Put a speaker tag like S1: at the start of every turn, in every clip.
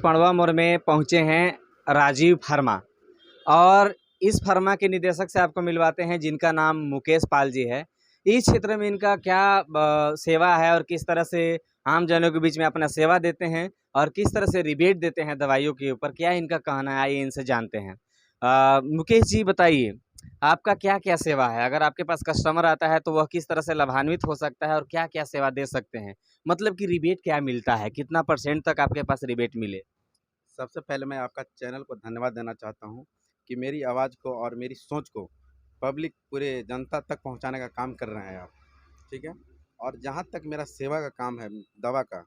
S1: पड़वा मोड़ में पहुँचे हैं राजीव फार्मा और इस फार्मा के निदेशक से आपको मिलवाते हैं जिनका नाम मुकेश पाल जी है। इस क्षेत्र में इनका क्या सेवा है और किस तरह से आम जनों के बीच में अपना सेवा देते हैं और किस तरह से रिबेट देते हैं दवाइयों के ऊपर, क्या इनका कहना है, आइए इनसे जानते हैं। मुकेश जी बताइए, आपका क्या-क्या सेवा है? अगर आपके पास कस्टमर आता है तो वह किस तरह से लाभान्वित हो सकता है और क्या-क्या सेवा दे सकते हैं? मतलब कि रिबेट क्या मिलता है? कितना परसेंट तक आपके पास रिबेट मिले?
S2: सबसे पहले मैं आपका चैनल को धन्यवाद देना चाहता हूँ कि मेरी आवाज़ को और मेरी सोच को पब्लिक पूरे जनता तक पहुँचाने का काम कर रहे हैं आप, ठीक है? और जहाँ तक मेरा सेवा का काम है दवा का,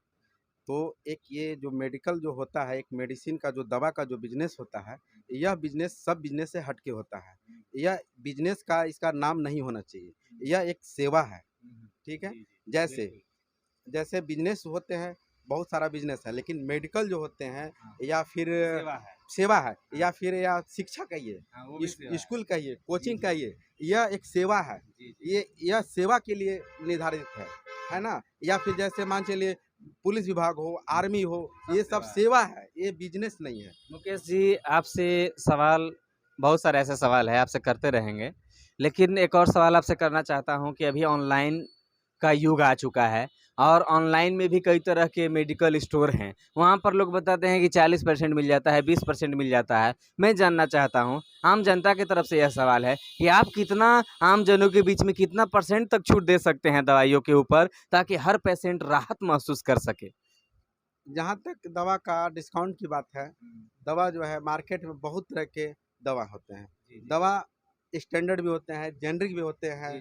S2: तो एक ये जो मेडिकल जो होता है, एक मेडिसिन का जो दवा का जो बिज़नेस होता है, यह बिज़नेस सब बिज़नेस से हट के होता है। यह बिज़नेस का इसका नाम नहीं होना चाहिए, यह एक सेवा है, ठीक है? जैसे जैसे बिज़नेस होते हैं, बहुत सारा बिज़नेस है, लेकिन मेडिकल जो होते हैं या फिर सेवा है या फिर या शिक्षा कहिए, स्कूल कहिए, कोचिंग कहिए, यह एक सेवा है। यह सेवा के लिए निर्धारित है ना? या फिर जैसे मान चलिए पुलिस विभाग हो, आर्मी हो, ये सब सेवा है, ये बिज़नेस नहीं है।
S1: मुकेश जी, आपसे सवाल बहुत सारे ऐसे सवाल हैं, आपसे करते रहेंगे। लेकिन एक और सवाल आपसे करना चाहता हूँ कि अभी ऑनलाइन का युग आ चुका है और ऑनलाइन में भी कई तरह के मेडिकल स्टोर हैं। वहाँ पर लोग बताते हैं कि 40% मिल जाता है, 20% मिल जाता है। मैं जानना चाहता हूँ, आम जनता की तरफ से यह सवाल है कि आप कितना आम जनों के बीच में कितना परसेंट तक छूट दे सकते हैं दवाइयों के ऊपर ताकि हर पेशेंट राहत महसूस कर सके?
S2: जहाँ तक दवा का डिस्काउंट की बात है, दवा जो है मार्केट में बहुत तरह के दवा होते हैं। दवा स्टैंडर्ड भी होते हैं, जेनरिक भी होते हैं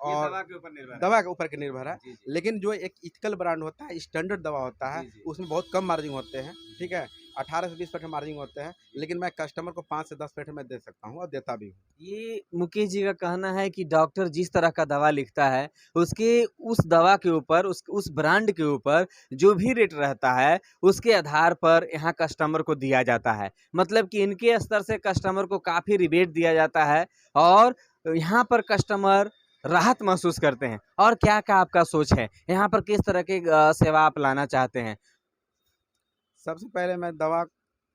S2: और दवा के ऊपर के निर्भर है। लेकिन जो एक इथिकल ब्रांड होता है, स्टैंडर्ड दवा होता है, उसमें बहुत कम मार्जिन होते हैं, ठीक है? 18 से 20% मार्जिन होते हैं, लेकिन मैं कस्टमर को 5 से 10% में दे सकता हूँ और देता भी हूँ।
S1: ये मुकेश जी का कहना है कि डॉक्टर जिस तरह का दवा लिखता है, उसके उस दवा के ऊपर, उस ब्रांड के ऊपर जो भी रेट रहता है, उसके आधार पर यहाँ कस्टमर को दिया जाता है। मतलब कि इनके स्तर से कस्टमर को काफ़ी रिबेट दिया जाता है और यहाँ पर कस्टमर राहत महसूस करते हैं। और क्या-क्या आपका सोच है? यहाँ पर किस तरह की सेवा आप लाना चाहते हैं?
S2: सबसे पहले मैं दवा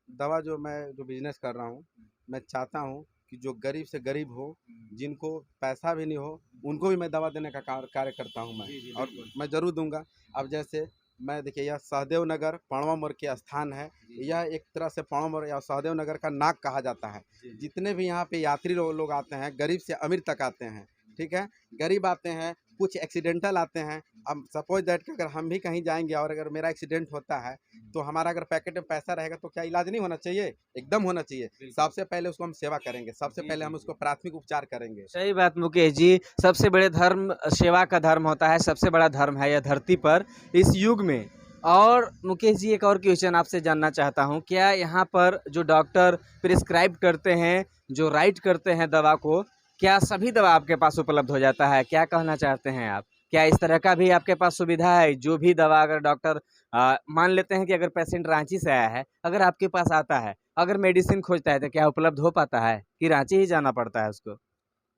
S2: दवा जो बिज़नेस कर रहा हूँ, मैं चाहता हूँ कि जो गरीब से गरीब हो, जिनको पैसा भी नहीं हो, उनको भी मैं दवा देने का कार्य करता हूँ मैं और मैं ज़रूर दूँगा। अब जैसे मैं देखिए यह सहदेव नगर पड़वा मोड़ के स्थान है। यह एक तरह से पड़वा मोड़ या सहदेव नगर का नाक कहा जाता है। जितने भी यहाँ पे यात्री लोग आते हैं, गरीब से अमीर तक आते हैं, ठीक है? गरीब आते हैं, कुछ एक्सीडेंटल आते हैं। अब सपोज़ दैट कि अगर हम भी कहीं जाएँगे और अगर मेरा एक्सीडेंट होता है, तो हमारा अगर पैकेट में पैसा रहेगा तो क्या इलाज नहीं होना चाहिए? एकदम होना चाहिए। सबसे पहले उसको हम सेवा करेंगे, सबसे पहले हम उसको प्राथमिक उपचार करेंगे।
S1: सही बात मुकेश जी, सबसे बड़े धर्म सेवा का धर्म होता है, सबसे बड़ा धर्म है यह धरती पर इस युग में। और मुकेश जी एक और क्वेश्चन आपसे जानना चाहता हूँ, क्या यहाँ पर जो डॉक्टर प्रिस्क्राइब करते हैं, जो राइट करते हैं दवा को, क्या सभी दवा आपके पास उपलब्ध हो जाता है? क्या कहना चाहते हैं आप? क्या इस तरह का भी आपके पास सुविधा है, जो भी दवा अगर डॉक्टर मान लेते हैं कि अगर पेशेंट रांची से आया है, अगर आपके पास आता है, अगर मेडिसिन खोजता है तो क्या उपलब्ध हो पाता है कि रांची ही जाना पड़ता है उसको?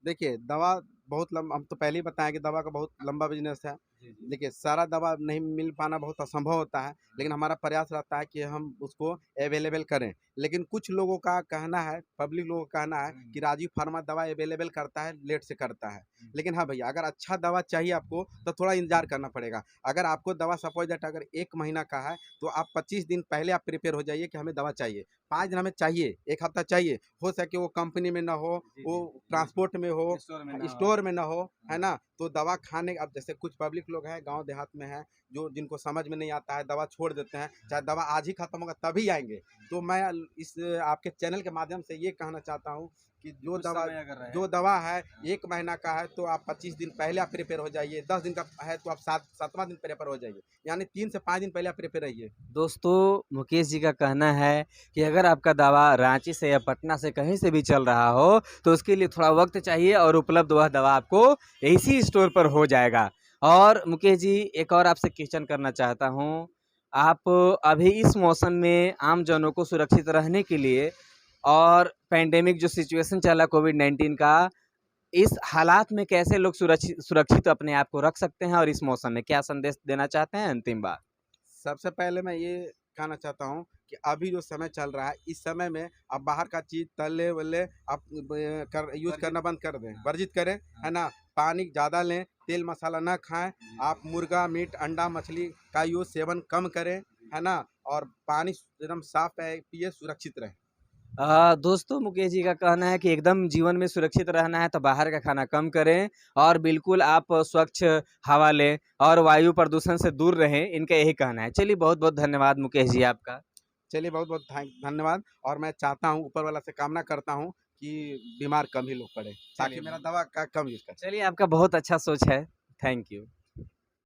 S2: देखिए, दवा बहुत लम हम तो पहले ही बताएँ कि दवा का बहुत लंबा बिज़नेस है। देखिए, सारा दवा नहीं मिल पाना बहुत असंभव होता है, लेकिन हमारा प्रयास रहता है कि हम उसको अवेलेबल करें। लेकिन कुछ लोगों का कहना है, पब्लिक लोगों का कहना है कि राजीव फार्मा दवा अवेलेबल करता है, लेट से करता है। लेकिन हाँ भैया, अगर अच्छा दवा चाहिए आपको, तो थोड़ा इंतज़ार करना पड़ेगा। अगर आपको दवा सपोज़ दैट अगर 1 महीना का है, तो आप 25 दिन पहले आप प्रिपेयर हो जाइए कि हमें दवा चाहिए। 5 दिन हमें चाहिए, 1 हफ्ता चाहिए। हो सके वो कंपनी में ना हो, वो ट्रांसपोर्ट में हो, स्टोर में ना हो, है ना? तो दवा खाने अब जैसे कुछ पब्लिक लोग हैं गाँव देहात में हैं, जो जिनको समझ में नहीं आता है, दवा छोड़ देते हैं, चाहे दवा आज ही खत्म होगा तभी आएँगे। तो मैं इस आपके चैनल के माध्यम से ये कहना चाहता हूँ कि जो दवा है 1 महीना का है तो आप 25 दिन पहले आप प्रिपेयर हो जाइए, 10 दिन का है तो आप 7वाँ दिन प्रिपेयर हो जाइए। यानी 3 से 5 दिन पहले आप प्रिपेयर रहिए।
S1: दोस्तों, मुकेश जी का कहना है कि अगर आपका दवा रांची से या पटना से कहीं से भी चल रहा हो, तो उसके लिए थोड़ा वक़्त चाहिए और उपलब्ध वह दवा आपको इसी स्टोर पर हो जाएगा। और मुकेश जी, एक और आपसे क्वेश्चन करना चाहता हूँ। आप अभी इस मौसम में आम जनों को सुरक्षित रहने के लिए और पैंडेमिक जो सिचुएशन चला कोविड-19 का, इस हालात में कैसे लोग सुरक्षित अपने आप को रख सकते हैं और इस मौसम में क्या संदेश देना चाहते हैं अंतिम बार?
S2: सबसे पहले मैं ये कहना चाहता हूँ कि अभी जो समय चल रहा है, इस समय में आप बाहर का चीज़ तले वले आप यूज़ करना बंद कर दें, वर्जित करें, है ना। पानी ज़्यादा लें, तेल मसाला ना खाएं, आप मुर्गा मीट अंडा मछली का यूज़ सेवन कम करें, है ना। और पानी एकदम साफ पिए, सुरक्षित रहें।
S1: दोस्तों मुकेश जी का कहना है कि एकदम जीवन में सुरक्षित रहना है तो बाहर का खाना कम करें और बिल्कुल आप स्वच्छ हवा लें और वायु प्रदूषण से दूर रहें, इनका यही कहना है। चलिए बहुत-बहुत धन्यवाद मुकेश जी आपका।
S2: चलिए बहुत बहुत धन्यवाद। और मैं चाहता हूँ, ऊपर वाला से कामना करता हूँ कि बीमार कम ही लोग पड़े, ताकि
S1: चलिए
S2: मेरा दवा का कम यूज़ कर सकें।
S1: चलिए आपका बहुत अच्छा सोच है। Thank you.